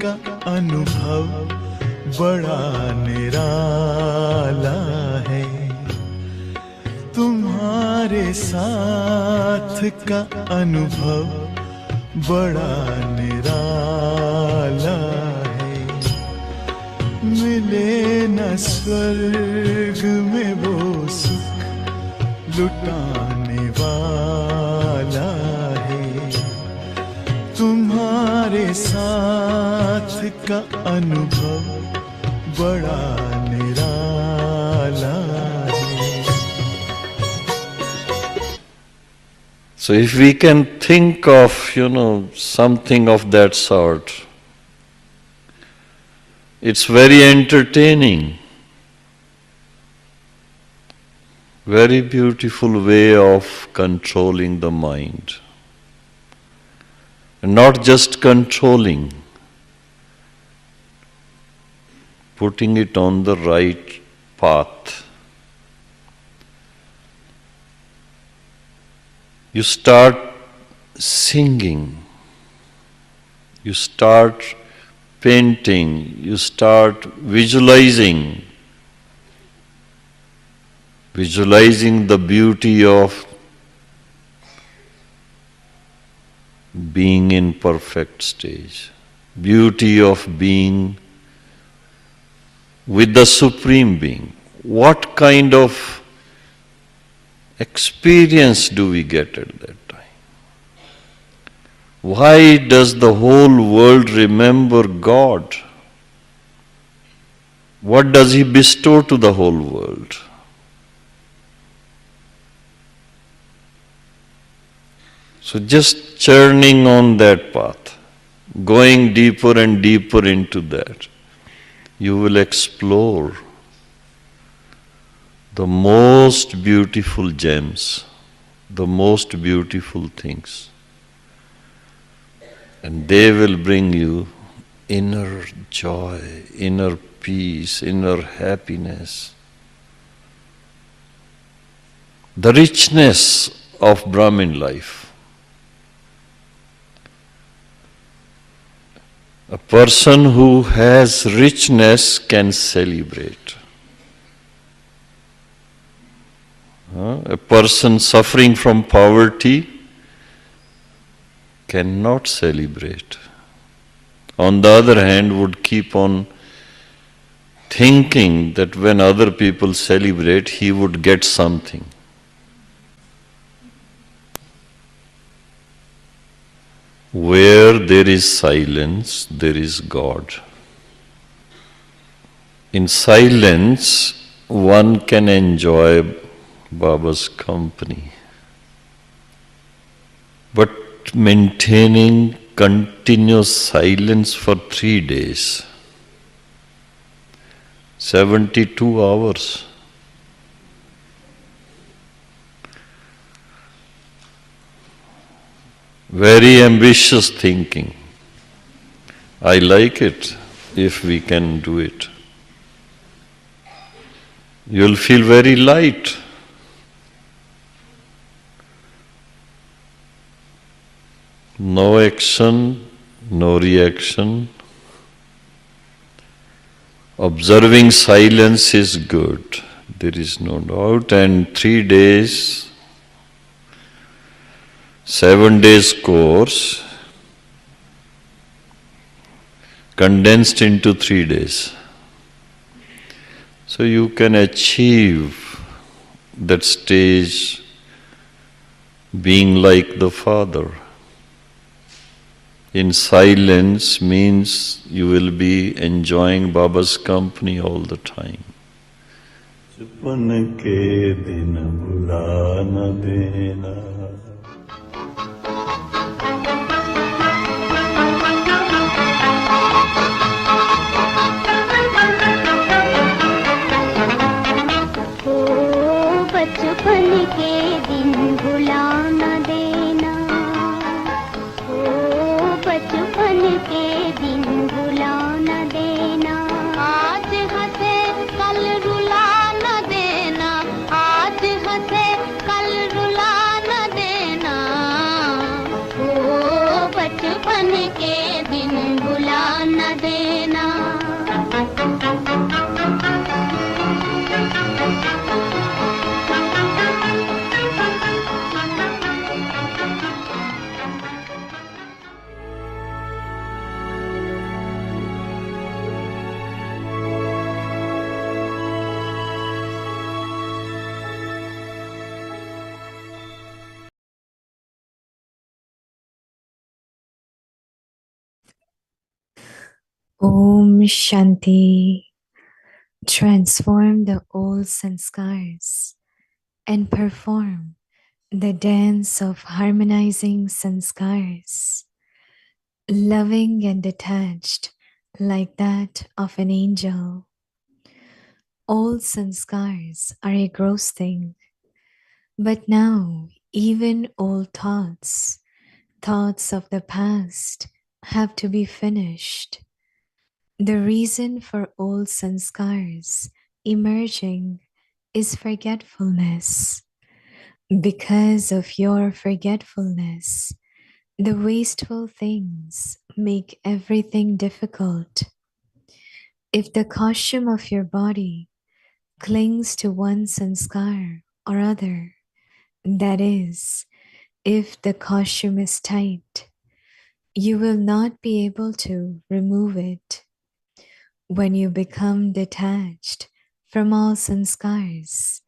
का अनुभव बड़ा निराला है। तुम्हारे साथ का अनुभव बड़ा निराला है। मिले न स्वर्ग में वो सुख लुटाने वाला है। तुम्हारे साथ का अनुभव बड़ा निराला है। So if we can think of, something of that sort, it's very entertaining, very beautiful way of controlling the mind. And not just controlling, putting it on the right path. You start singing, you start painting, you start visualizing the beauty of being in perfect stage, beauty of being with the Supreme Being. What kind of experience do we get at that time? Why does the whole world remember God? What does He bestow to the whole world? So just churning on that path, going deeper and deeper into that, you will explore the most beautiful gems, the most beautiful things. And they will bring you inner joy, inner peace, inner happiness. The richness of Brahmin life. A person who has richness can celebrate. A person suffering from poverty cannot celebrate. On the other hand, would keep on thinking that when other people celebrate, he would get something. Where there is silence, there is God. In silence, one can enjoy Baba's company. But maintaining continuous silence for 3 days, 72 hours, very ambitious thinking. I like it if we can do it. You'll feel very light. No action, no reaction. Observing silence is good, there is no doubt. And 3 days, 7 days course condensed into 3 days. So you can achieve that stage being like the Father. In silence means you will be enjoying Baba's company all the time. छुपन के दिन बुला न देना। बचपन के दिन भुला न देना, ओ बचपन के दिन भुला न देना। आज हंसे कल रुला न देना, आज हंसे कल रुला न देना, ओ बचपन के दिन भुला Om Shanti. Transform the old sanskars and perform the dance of harmonizing sanskars, loving and detached like that of an angel. Old sanskars are a gross thing, but now even old thoughts, thoughts of the past, have to be finished. The reason for old sanskars emerging is forgetfulness. Because of your forgetfulness, the wasteful things make everything difficult. If the costume of your body clings to one sanskar or other, that is, if the costume is tight, you will not be able to remove it. When you become detached from all sanskars,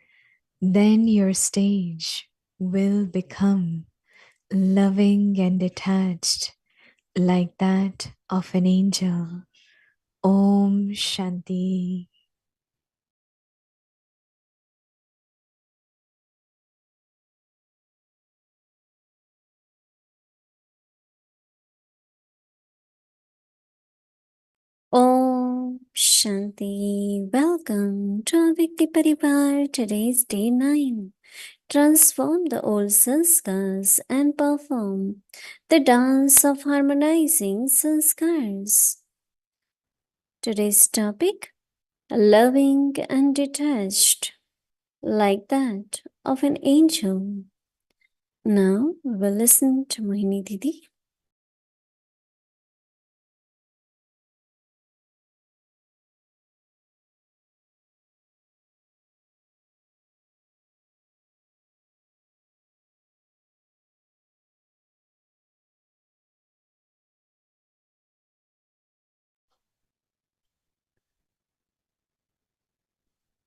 then your stage will become loving and detached like that of an angel. Om Shanti. Om Shanti. Welcome to our Vikti Parivar. Today's day 9. Transform the old sanskars and perform the dance of harmonizing sanskars. Today's topic, loving and detached, like that of an angel. Now we'll listen to Mohini Didi.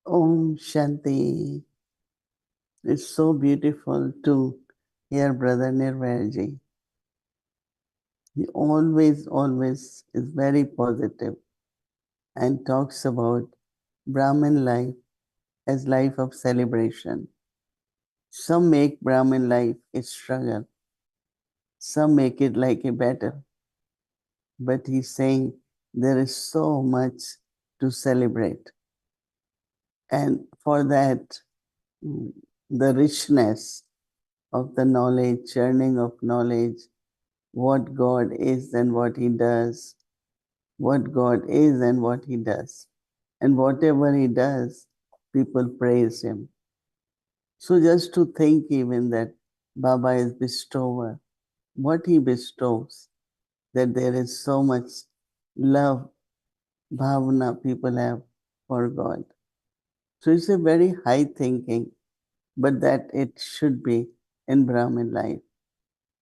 Om Shanti. It's so beautiful to hear Brother Nirvayaji. He always is very positive and talks about Brahmin life as life of celebration. Some make Brahmin life a struggle. Some make it like a battle. But he's saying there is so much to celebrate. And for that, the richness of the knowledge, churning of knowledge, what God is and what He does, what God is and what He does. And whatever He does, people praise Him. So just to think even that Baba is bestower, what He bestows, that there is so much love, bhavana people have for God. So it's a very high thinking, but that it should be in Brahmin life.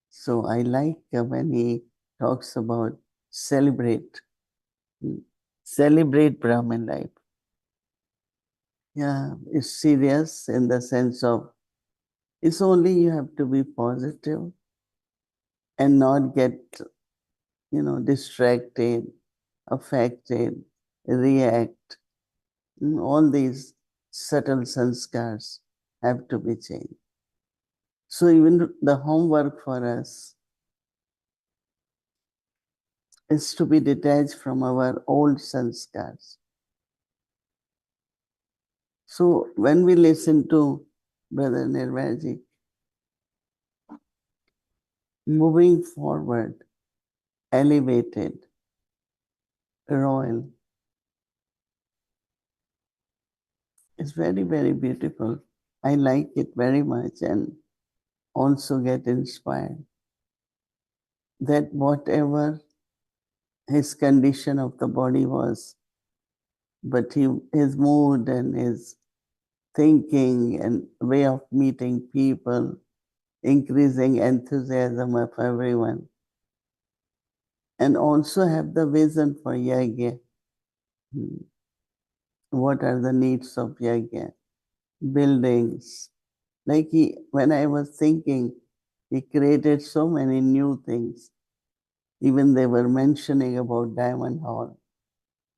So I like when he talks about celebrate Brahmin life. Yeah, it's serious in the sense of it's only you have to be positive and not get, distracted, affected, react. All these subtle sanskars have to be changed. So even the homework for us is to be detached from our old sanskars. So when we listen to Brother Nirvaji, moving forward, elevated, royal, it's very beautiful. I like it very much and also get inspired that whatever his condition of the body was, but his mood and his thinking and way of meeting people, increasing enthusiasm of everyone, and also have the vision for yajna. What are the needs of yajna? Buildings. Like when I was thinking, he created so many new things. Even they were mentioning about Diamond Hall.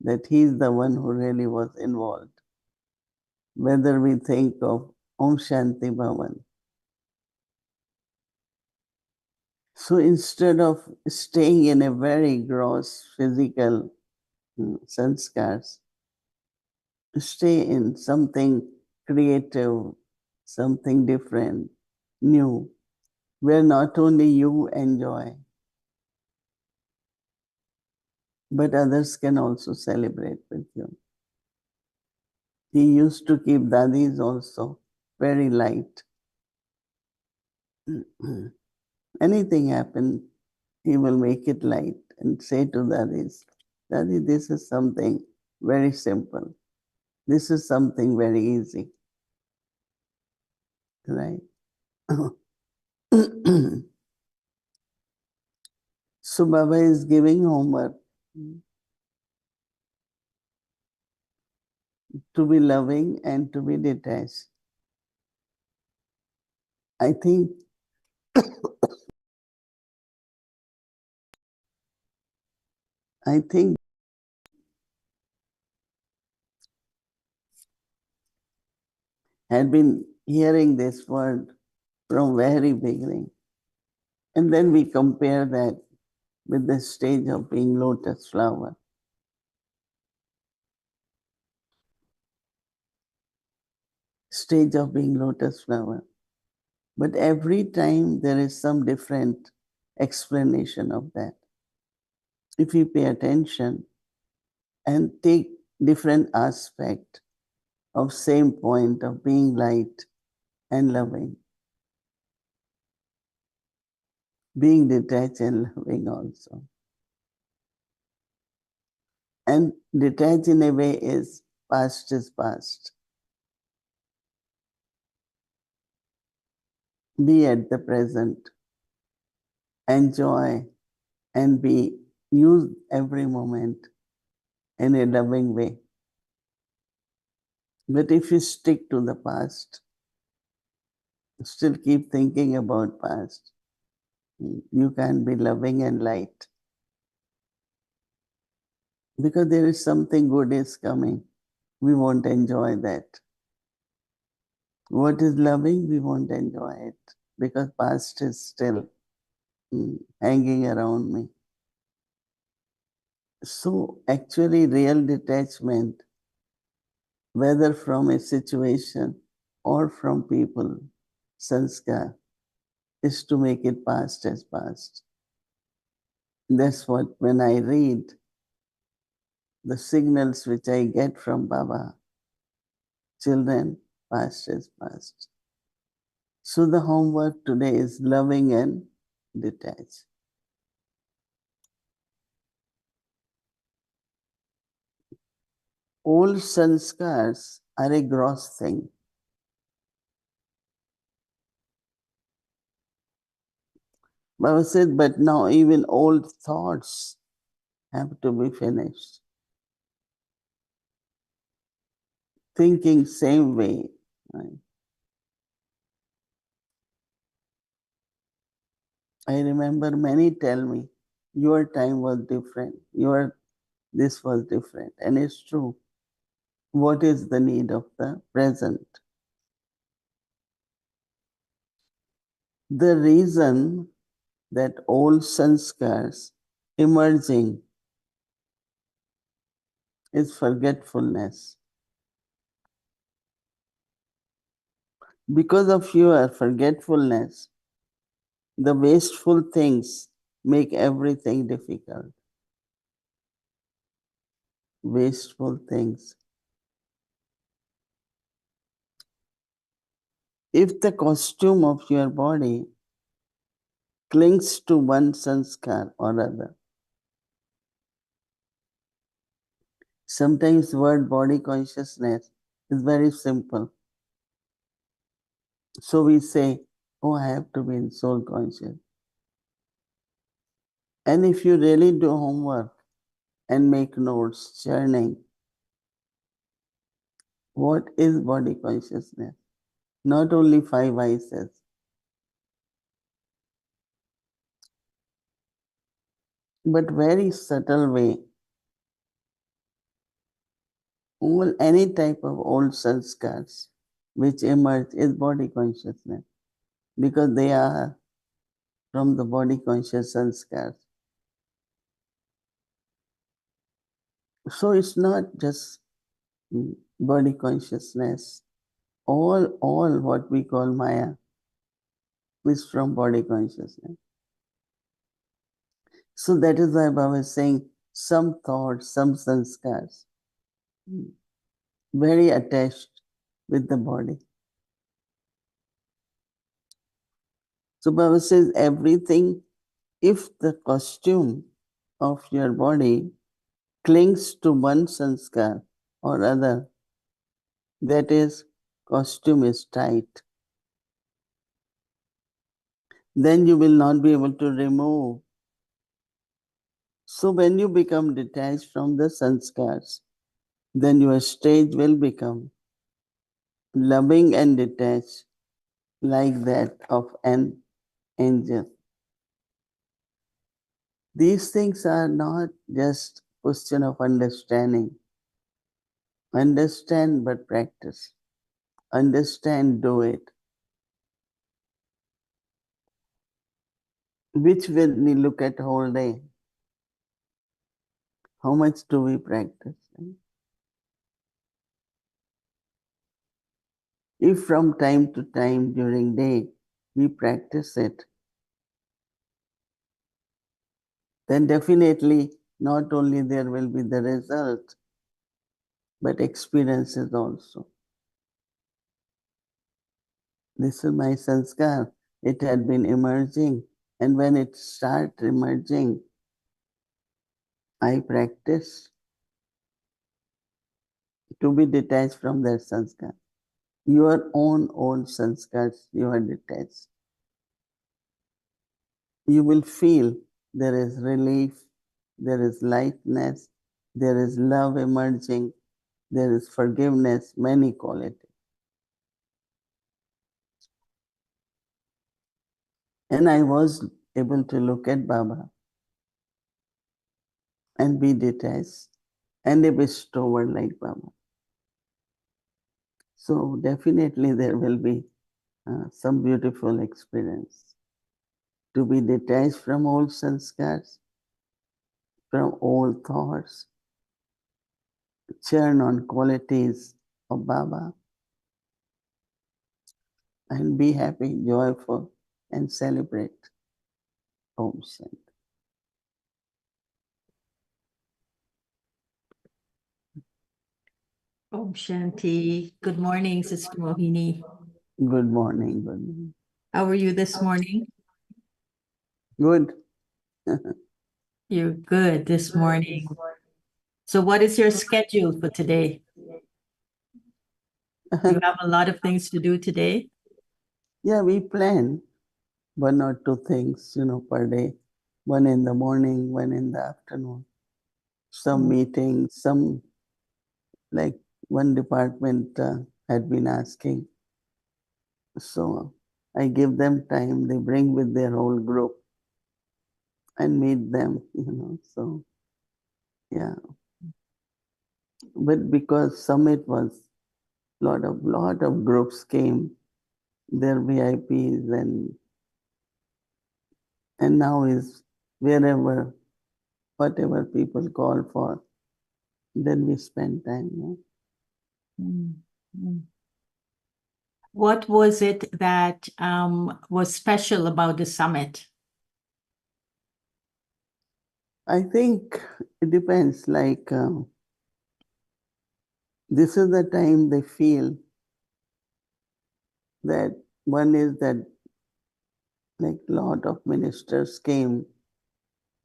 that he's the one who really was involved. Whether we think of Om Shanti Bhavan. So instead of staying in a very gross physical sanskars, stay in something creative, something different, new, where not only you enjoy, but others can also celebrate with you. He used to keep dadis also very light. Anything happen, he will make it light and say to dadis, Dadi, this is something very simple. This is something very easy. Right? So Baba is giving homework to be loving and to be detached. I think had been hearing this word from very beginning. And then we compare that with the stage of being lotus flower. Stage of being lotus flower. But every time there is some different explanation of that. If you pay attention and take different aspect of same point of being light and loving, being detached and loving also. And detached in a way is past is past. Be at the present, enjoy and use every moment in a loving way. But if you stick to the past, still keep thinking about past, you can't be loving and light. Because there is something good is coming. We won't enjoy that. What is loving, we won't enjoy it. Because past is still hanging around me. So actually real detachment, whether from a situation or from people, sanskar, is to make it past as past. That's what, when I read the signals which I get from Baba, children, past is past. So the homework today is loving and detached. Old sanskars are a gross thing. Baba said, but now even old thoughts have to be finished. Thinking same way. Right? I remember many tell me, your time was different, this was different. And it's true. What is the need of the present? The reason that old sanskars emerging is forgetfulness. Because of your forgetfulness, the wasteful things make everything difficult. Wasteful things. If the costume of your body clings to one sanskar or other, sometimes word body consciousness is very simple. So we say, oh, I have to be in soul conscious. And if you really do homework and make notes, churning, what is body consciousness? Not only five vices. But very subtle way any type of old sanskars which emerge is body consciousness, because they are from the body conscious sanskars. So it's not just body consciousness. All what we call Maya is from body consciousness. So that is why Baba is saying some thoughts, some sanskars, very attached with the body. So Baba says everything, if the costume of your body clings to one sanskar or other, that is, costume is tight, then you will not be able to remove. So when you become detached from the sanskars, then your stage will become loving and detached, like that of an angel. These things are not just question of understanding. Understand but practice. Understand, do it. Which will we look at whole day? How much do we practice? If from time to time during day we practice it, then definitely not only there will be the result, but experiences also. This is my sanskar. It had been emerging, and when it started emerging, I practiced to be detached from that sanskar. Your own old sanskars, you are detached. You will feel there is relief, there is lightness, there is love emerging, there is forgiveness, many qualities. And I was able to look at Baba and be detached and a bestower like Baba. So definitely there will be some beautiful experience. To be detached from old sanskars, from old thoughts, churn on qualities of Baba, and be happy, joyful, and celebrate. Om Shanti. Om Shanti. Good morning, Sister Mohini. Good morning, good morning. How are you this morning? Good. You're good this morning. So, what is your schedule for today? You have a lot of things to do today? Yeah, we plan 1 or 2 things, per day. One in the morning, one in the afternoon. Some meetings, some, like one department had been asking. So I give them time. They bring with their whole group and meet them, so yeah. But because summit was lot of groups came, their VIPs, and now is wherever, whatever people call for, then we spend time. What was it that was special about the summit? I think it depends. Like this is the time they feel that one is that, like, lot of ministers came,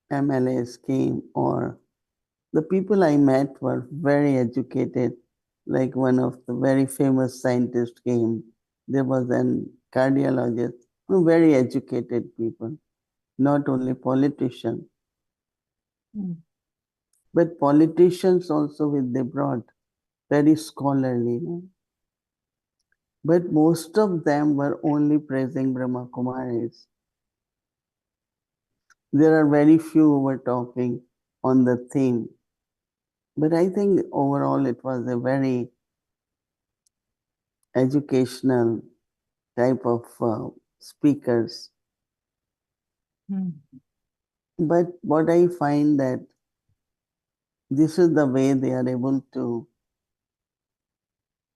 MLAs came, or the people I met were very educated. Like one of the very famous scientists came. There was an cardiologist, very educated people, not only politicians. But politicians also they brought very scholarly. But most of them were only praising Brahma Kumaris. There are very few who were talking on the theme. But I think overall it was a very educational type of speakers. But what I find that this is the way they are able to,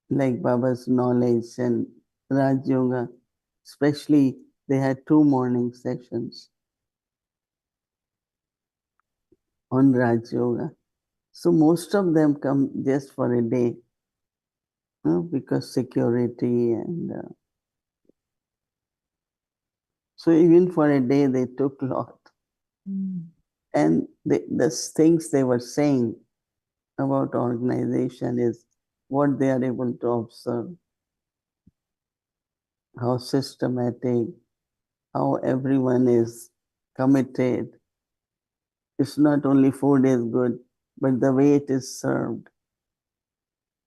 like Baba's knowledge and Raj Yoga, especially they had 2 morning sessions on Raj Yoga. So most of them come just for a day, because security and so even for a day they took lot. And the things they were saying about organization is what they are able to observe, how systematic, how everyone is committed. It's not only food is good, but the way it is served,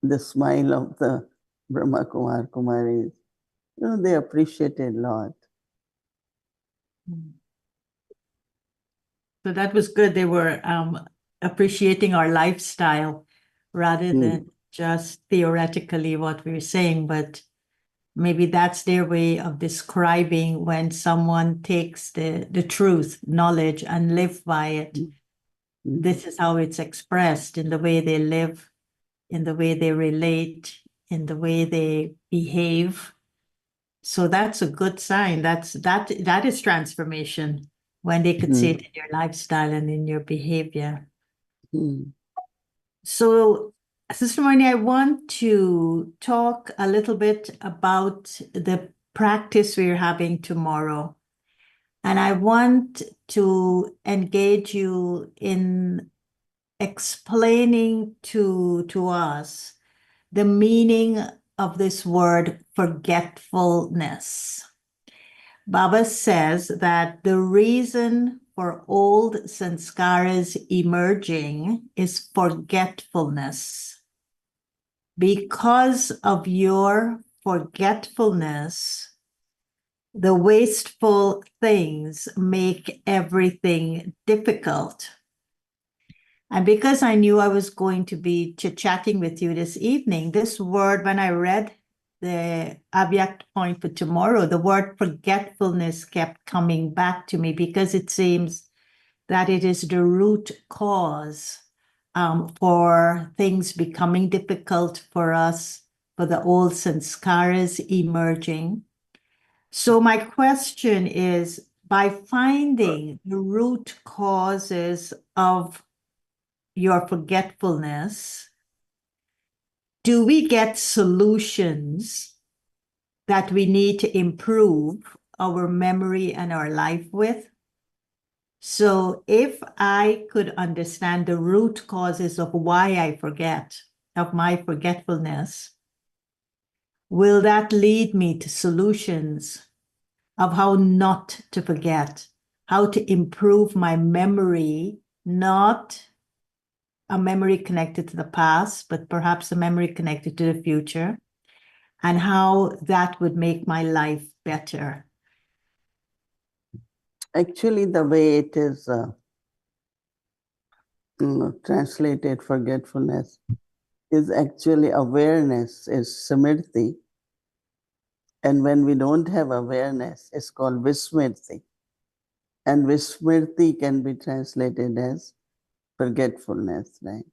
the smile of the Brahma Kumar Kumaris, they appreciate it a lot. So that was good. They were appreciating our lifestyle rather than just theoretically what we were saying, but maybe that's their way of describing when someone takes the truth, knowledge, and live by it. This is how it's expressed in the way they live, in the way they relate, in the way they behave. So that's a good sign. That is transformation when they could see it in your lifestyle and in your behavior. So, Sister Mohini, I want to talk a little bit about the practice we're having tomorrow. And I want to engage you in explaining to us the meaning of this word forgetfulness. Baba says that the reason for old sanskaras emerging is forgetfulness. Because of your forgetfulness, the wasteful things make everything difficult. And because I knew I was going to be chit-chatting with you this evening, this word, when I read the abject point for tomorrow, the word forgetfulness kept coming back to me because it seems that it is the root cause for things becoming difficult for us, for the old sanskaras emerging. So my question is, by finding the root causes of your forgetfulness, do we get solutions that we need to improve our memory and our life with? So if I could understand the root causes of why I forget, of my forgetfulness, will that lead me to solutions of how not to forget, how to improve my memory, not a memory connected to the past, but perhaps a memory connected to the future, and how that would make my life better? Actually, the way it is translated forgetfulness is actually awareness, is smriti. And when we don't have awareness, it's called vismriti. And vismriti can be translated as forgetfulness, right?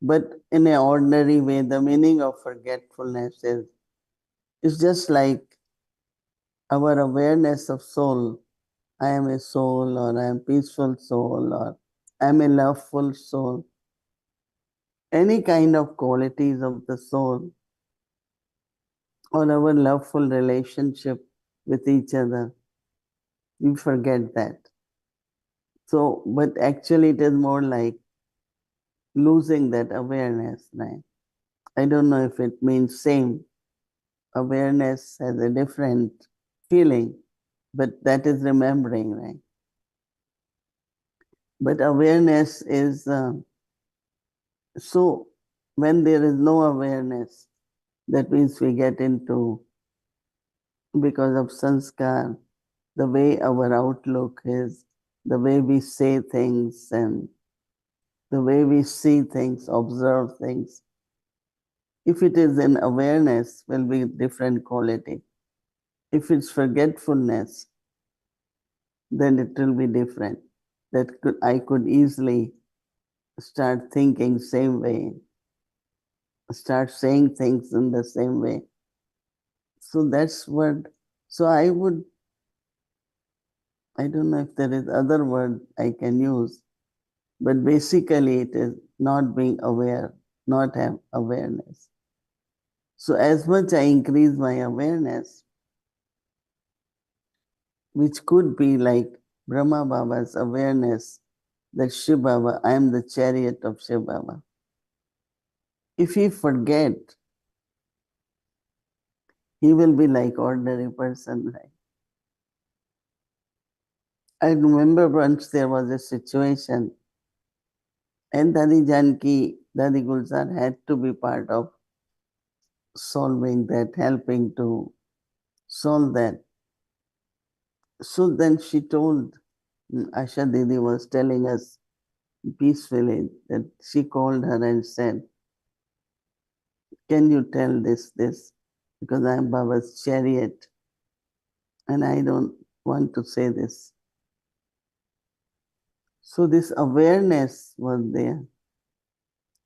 But in an ordinary way, the meaning of forgetfulness is just like our awareness of soul. I am a soul, or I am peaceful soul, or I am a loveful soul. Any kind of qualities of the soul or our loveful relationship with each other, we forget that. So, but actually it is more like losing that awareness, right? I don't know if it means same. Awareness has a different feeling, but that is remembering, right? But awareness is, so when there is no awareness, that means we get into, because of sanskar, the way our outlook is, the way we say things, and the way we see things, observe things. If it is in awareness, will be different quality. If it's forgetfulness, then it will be different. I could easily start thinking same way, start saying things in the same way. So that's what, so I don't know if there is other word I can use, but basically it is not being aware, not have awareness. So as much I increase my awareness, which could be like Brahma Baba's awareness that Shiv Baba, I am the chariot of Shiv Baba. If he forget, he will be like ordinary person, right? I remember once there was a situation and Dadi Janki, Dadi Gulzar had to be part of solving that, helping to solve that. So then she told, Asha Didi was telling us peacefully that she called her and said, can you tell this? Because I am Baba's chariot and I don't want to say this. So this awareness was there.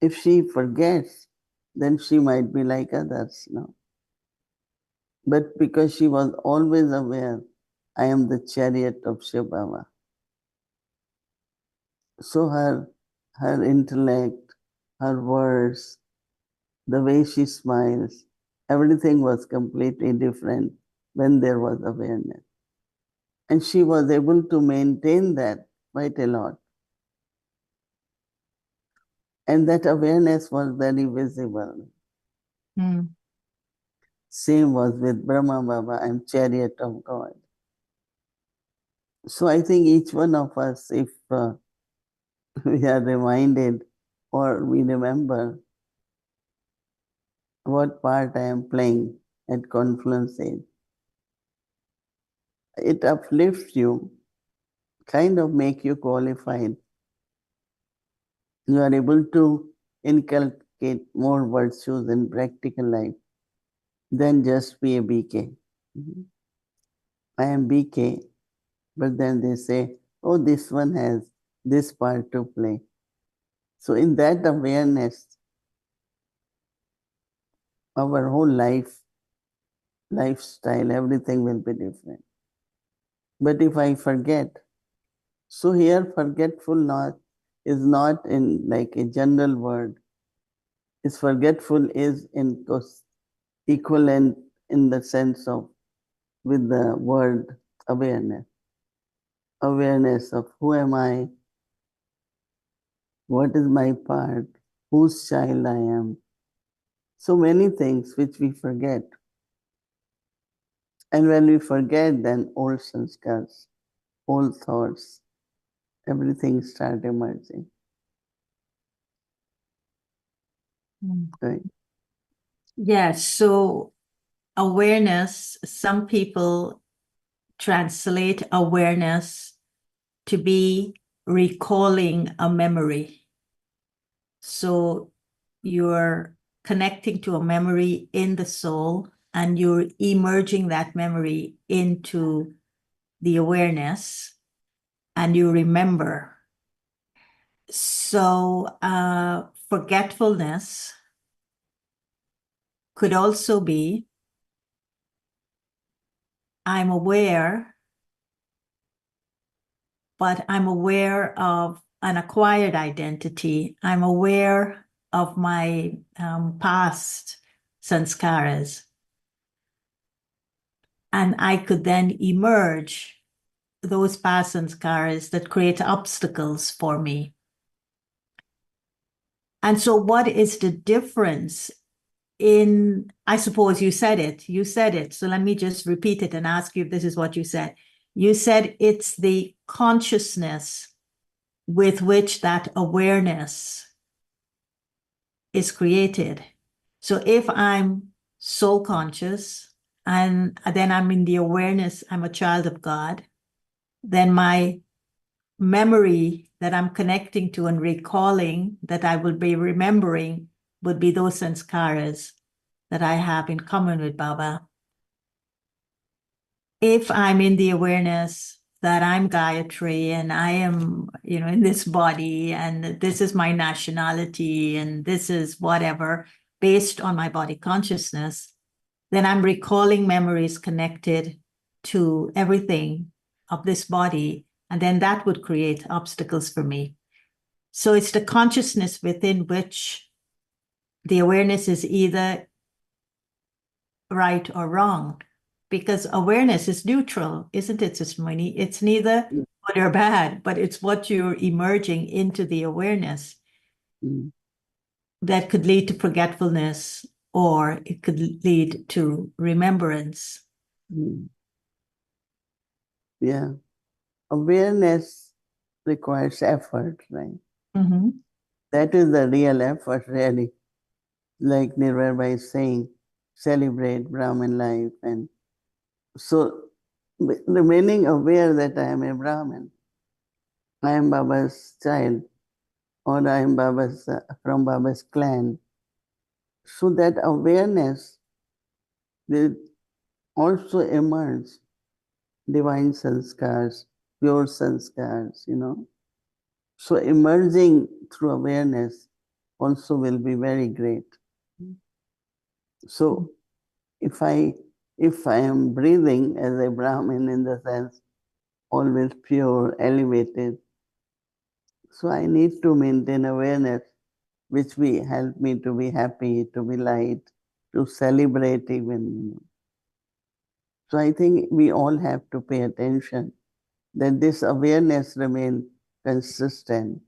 If she forgets, then she might be like others, no? But because she was always aware, I am the chariot of Shiv Baba. So her intellect, her words, the way she smiles, everything was completely different when there was awareness. And she was able to maintain that quite a lot. And that awareness was very visible. Same was with Brahma Baba, I'm chariot of God. So I think each one of us, if we are reminded or we remember what part I am playing at Confluence Age, it uplifts you, kind of make you qualified. You are able to inculcate more virtues in practical life than just be a BK. I am BK, but then they say, oh, this one has this part to play. So in that awareness, our whole lifestyle, everything will be different. But if I forget, so here forgetfulness is not in like a general word. Is forgetful is in equivalent in the sense of with the word awareness. Awareness of who am I, what is my part, whose child I am. So many things which we forget. And when we forget, then old sanskars, old thoughts, everything start emerging. Right. Yes. So awareness, some people translate awareness to be recalling a memory. So you're connecting to a memory in the soul and you're emerging that memory into the awareness and you remember. So forgetfulness could also be, I'm aware, but I'm aware of an acquired identity. I'm aware of my past sanskaras. And I could then emerge those past sanskaras that create obstacles for me. And so what is the difference in, I suppose you said it. So let me just repeat it and ask you if this is what you said. You said it's the consciousness with which that awareness is created. So if I'm soul conscious and then I'm in the awareness, I'm a child of God, then my memory that I'm connecting to and recalling that I will be remembering would be those sanskaras that I have in common with Baba. If I'm in the awareness that I'm Gayatri and I am, in this body and this is my nationality and this is whatever based on my body consciousness, then I'm recalling memories connected to everything of this body. And then that would create obstacles for me. So it's the consciousness within which the awareness is either right or wrong, because awareness is neutral, isn't it, Sister Mohini? It's neither good or bad, but it's what you're emerging into the awareness Mm. that could lead to forgetfulness or it could lead to remembrance. Mm. Yeah. Awareness requires effort, right? Mm-hmm. That is the real effort, really. Like Nirvana is saying, celebrate Brahmin life. And so remaining aware that I am a Brahmin, I am Baba's child, or I am Baba's from Baba's clan. So that awareness will also emerge divine sanskars, pure sanskars. So emerging through awareness also will be very great. So if I am breathing as a Brahmin in the sense always pure, elevated, so I need to maintain awareness which will help me to be happy, to be light, to celebrate even. So I think we all have to pay attention that this awareness remain consistent.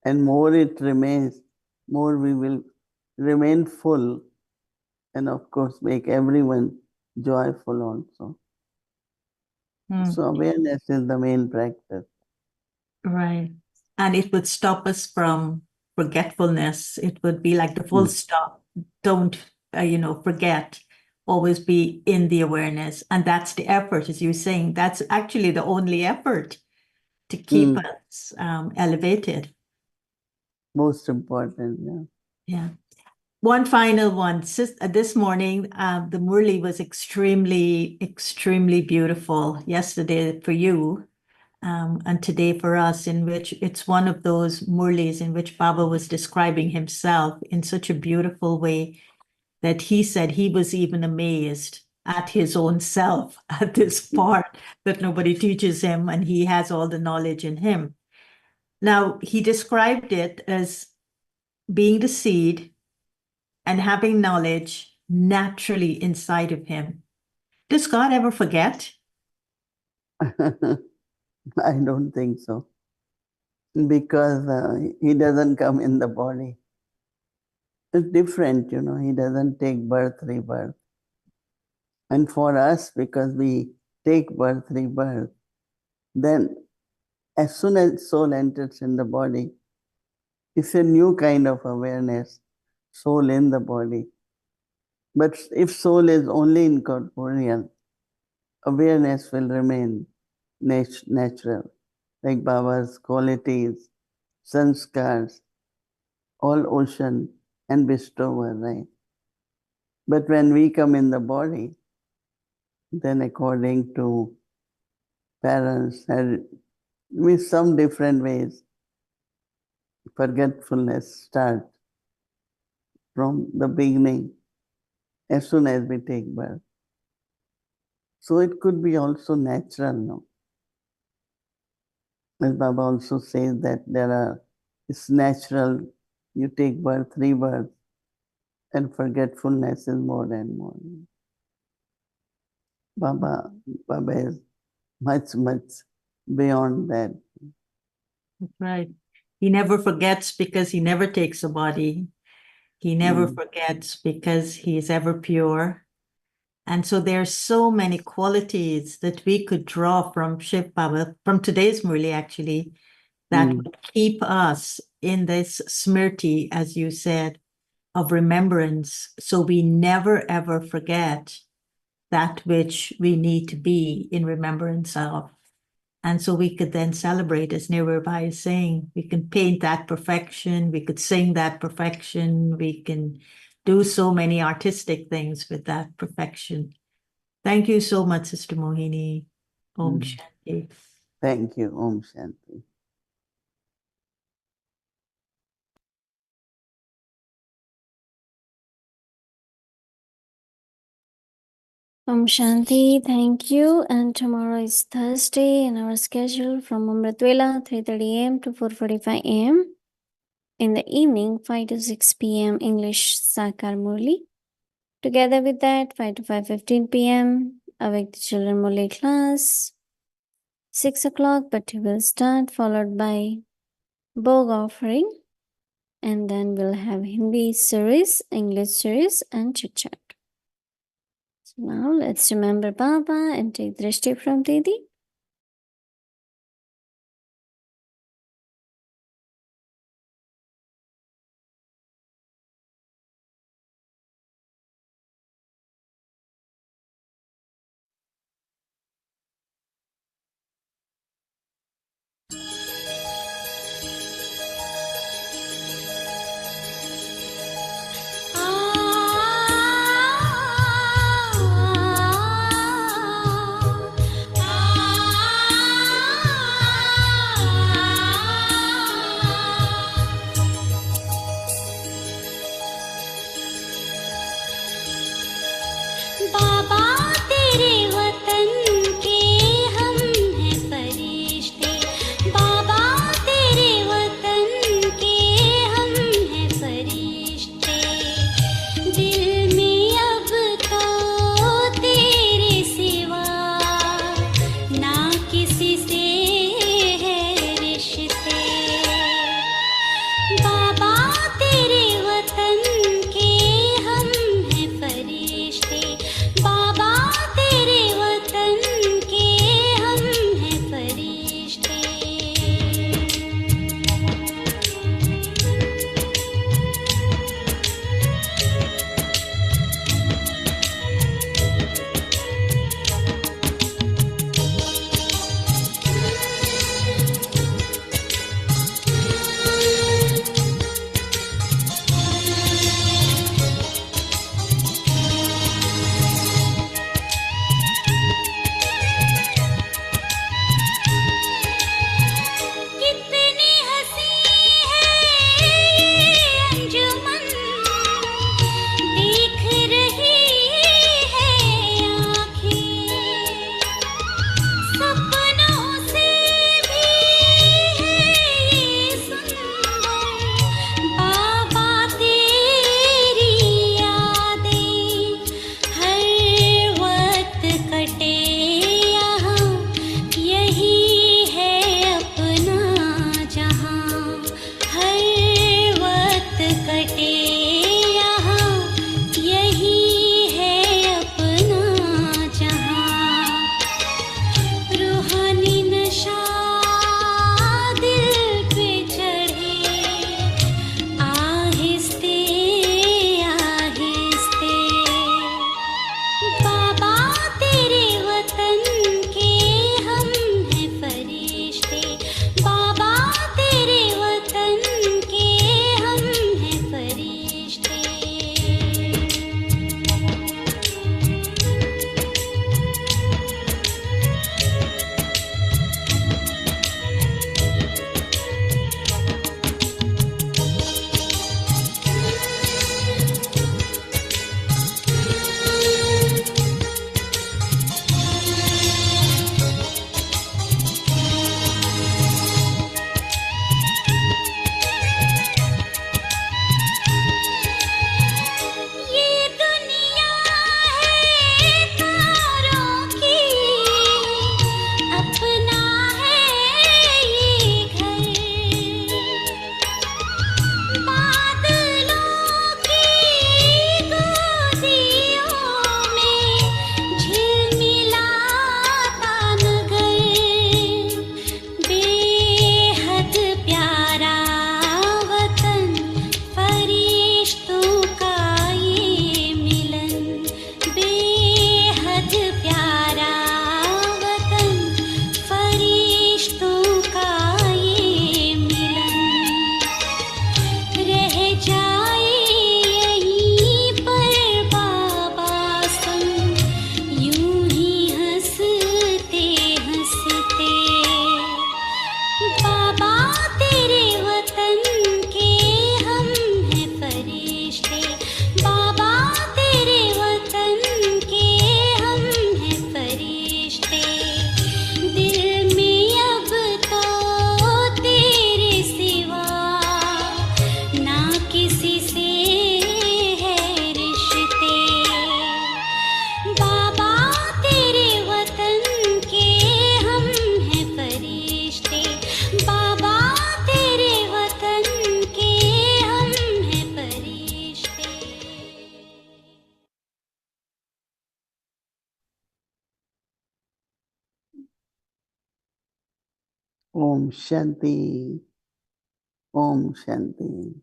And more it remains, more we will remain full and of course make everyone joyful also. So awareness is the main practice. Right. And it would stop us from forgetfulness. It would be like the full stop. Don't, forget. Always be in the awareness. And that's the effort, as you're saying. That's actually the only effort to keep us elevated. Most important, yeah. Yeah. One final one. This morning, the Murli was extremely, extremely beautiful. Yesterday for you, and today for us, in which it's one of those Murlis in which Baba was describing himself in such a beautiful way that he said he was even amazed at his own self at this part that nobody teaches him, and he has all the knowledge in him. Now, he described it as being the seed and having knowledge naturally inside of him. Does God ever forget? I don't think so. Because he doesn't come in the body. It's different. He doesn't take birth, rebirth. And for us, because we take birth, rebirth, then as soon as soul enters in the body, it's a new kind of awareness, soul in the body. But if soul is only incorporeal, awareness will remain natural, like Baba's qualities, sanskars, all ocean and bestower, right? But when we come in the body, then according to parents, and with some different ways, forgetfulness starts from the beginning as soon as we take birth. So it could be also natural, no? As Baba also says that it's natural, you take birth, rebirth, and forgetfulness is more and more. Baba is much, much beyond that. That's right. He never forgets because he never takes a body. He never forgets because he is ever pure. And so there are so many qualities that we could draw from Shiv Baba, from today's Murli actually, that would keep us in this smrti, as you said, of remembrance. So we never ever forget that which we need to be in remembrance of. And so we could then celebrate, as Nirvai is saying, we can paint that perfection, we could sing that perfection, we can do so many artistic things with that perfection. Thank you so much, Sister Mohini. Om Shanti. Thank you. Om Shanti. Om Shanti, thank you. And tomorrow is Thursday in our schedule from Amritvela, 3:30 a.m. to 4:45 a.m. In the evening, 5 to 6 p.m. English Sakar Murli. Together with that, 5 to 5:15 p.m. Awake the Children Murli class. 6 o'clock, but will start, followed by Bhog offering. And then we'll have Hindi series, English series, and chit chat. So now let's remember Baba and take Drishti from Didi. Om Shanti. Om Shanti.